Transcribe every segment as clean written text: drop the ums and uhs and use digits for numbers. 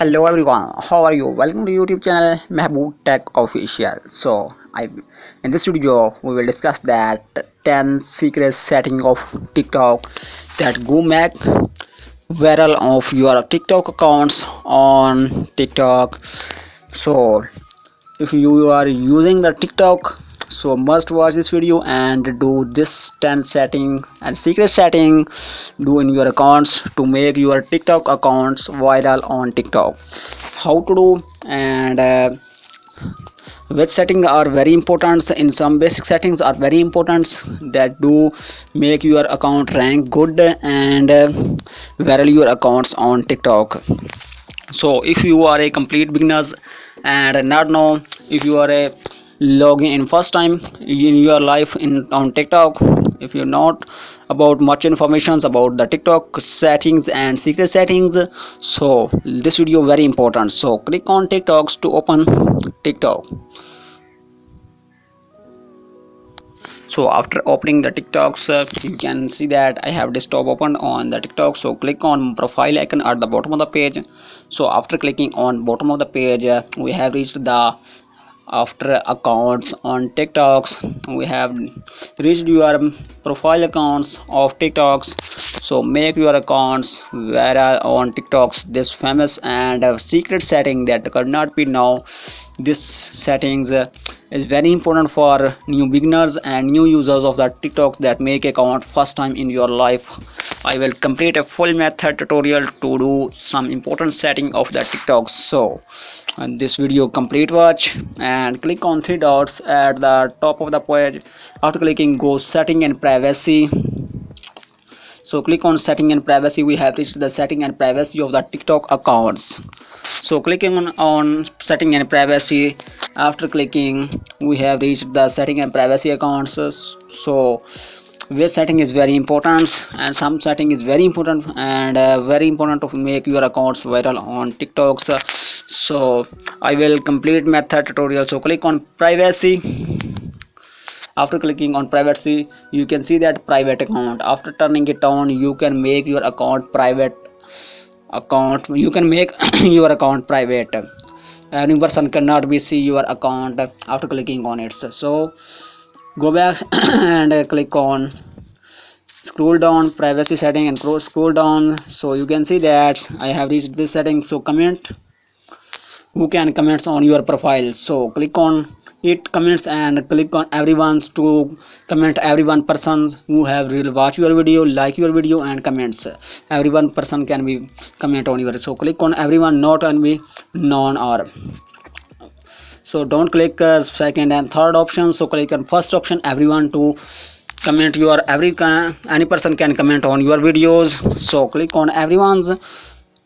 Hello everyone, how are you? Welcome to YouTube channel Mehboob Tech Official. In this video we will discuss that 10 secret setting of TikTok that go make viral of your TikTok accounts on TikTok. So if you are using the TikTok, so must watch this video and do this 10 setting and secret setting do in your accounts to make your TikTok accounts viral on TikTok. How to do and which settings are very important. In some basic settings are very important that do make your account rank good and viral your accounts on TikTok. So if you are a complete beginners and not know, if you are a logging in first time in your life in on TikTok, if you're not about much informations about the TikTok settings and secret settings, so this video very important. So click on TikToks to open TikTok. So after opening the TikToks, you can see that I have desktop open on the TikTok. So click on profile icon at the bottom of the page. So after clicking on bottom of the page, we have reached the after accounts on TikToks. We have reached your profile accounts of TikToks. So make your accounts viral on TikToks. This famous and secret setting that could not be now. This settings is very important for new beginners and new users of the TikTok that make account first time in your life. I will complete a full method tutorial to do some important setting of the TikTok. So this video complete watch and click on three dots at the top of the page. After clicking go setting and privacy. So click on setting and privacy. We have reached the setting and privacy of the TikTok accounts. So clicking on setting and privacy, after clicking we have reached the setting and privacy accounts. So which setting is very important and some setting is very important and very important to make your accounts viral on TikToks. So I will complete method tutorial. So click on privacy. After clicking on privacy, you can see that private account. After turning it on, you can make your account private account. You can make your account private. Any person cannot be see your account after clicking on it. So go back and click on scroll down privacy setting and scroll down. So you can see that I have reached this setting. So comment, who can comments on your profile. So click on it comments and click on everyone's to comment everyone persons who have really watch your video, like your video and comments. Everyone person can be comment on your. So click on everyone, not on be non or. So don't click second and third option. So click on first option, everyone to comment your any person can comment on your videos. So click on everyone's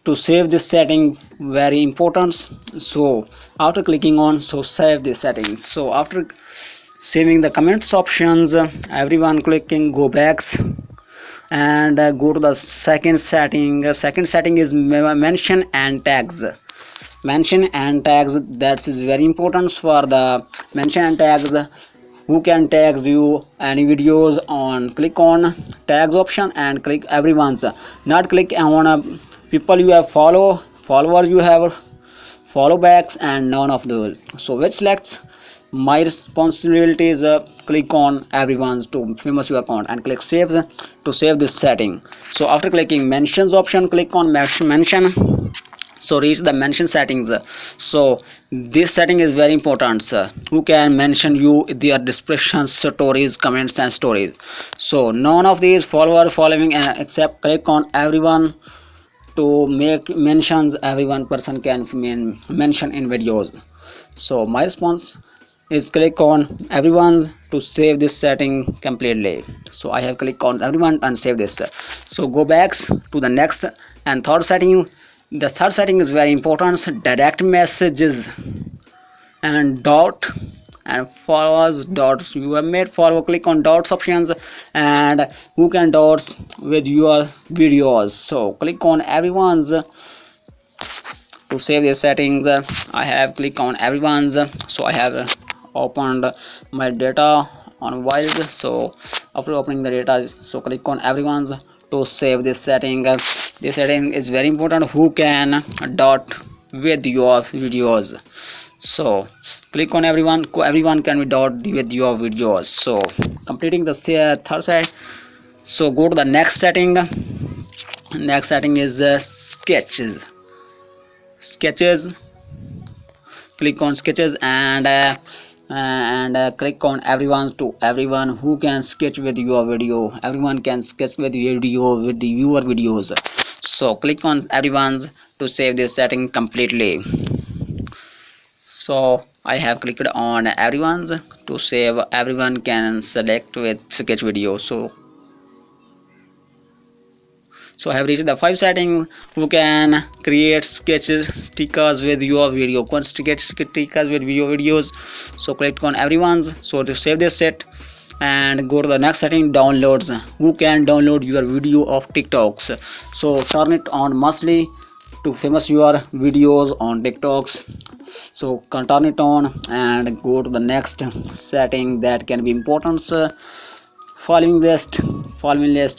to save this setting, very important. So after clicking on so save this setting. So after saving the comments options, everyone clicking go backs and go to the second setting. Second setting is mention and tags. Mention and tags, that is very important for the mention and tags. Who can tags you any videos on? Click on tags option and click everyone's, not click on people you have followers you have follow backs and none of those. So which selects my responsibility is click on everyone's to famous your account and click save to save this setting. So after clicking mentions option, click on mention. So reach the mention settings. So this setting is very important, sir. Who can mention you their descriptions, stories, comments and stories. So none of these following and except click on everyone to make mentions. Everyone person can mention in videos. So my response is click on everyone to save this setting completely. So I have clicked on everyone and save this. So go back to the next and third setting. The third setting is very important, direct messages and dot and follows dots. You have made follow, click on dots options and who can dots with your videos. So click on everyone's to save the settings. I have clicked on everyone's. So I have opened my data on wild. So after opening the data, so click on everyone's to save this setting. This setting is very important. Who can dot with your videos. So click on everyone can be dot with your videos. So completing the third side, so go to the next setting. Next setting is sketches. Click on sketches and click on everyone who can sketch with your video. Everyone can sketch with video with your videos. So click on everyone's to save this setting completely. So I have clicked on everyone's to save. Everyone can select with sketch video. So I have reached the 5 settings. Who can create sketches stickers with your video, can create stickers with your videos. So click on everyone's so to save this set and go to the next setting, downloads. Who can download your video of TikToks. So turn it on mostly to famous your videos on TikToks. So turn it on and go to the next setting that can be important. Following list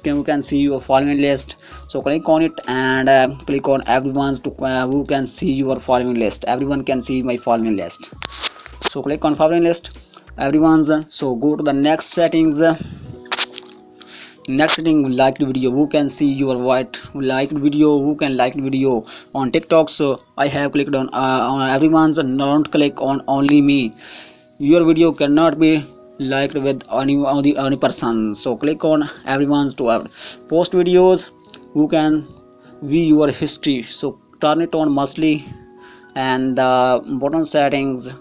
you can see your following list. So click on it and click on everyone's to who can see your following list. Everyone can see my following list. So click on following list, everyone's. So go to the next settings. Next setting, liked video. Who can see your what liked video, who can like video on TikTok. So I have clicked on everyone's. Don't click on only me. Your video cannot be liked with any person. So click on everyone's to post videos. Who can view your history. So turn it on mostly and the bottom settings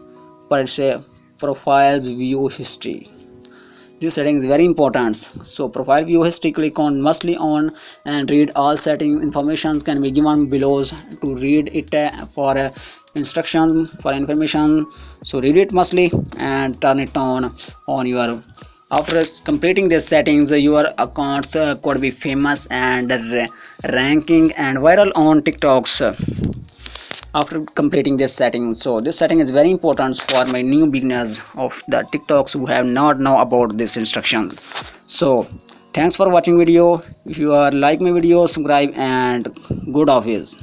per se profiles view history. This setting is very important. So profile view history, click on mostly on and read all setting informations can be given below to read it for instruction for information. So read it mostly and turn it on your. After completing these settings, your accounts could be famous and ranking and viral on TikToks after completing this setting. So this setting is very important for my new beginners of the TikToks who have not know about this instruction. So thanks for watching video. If you are like my video, subscribe and good office.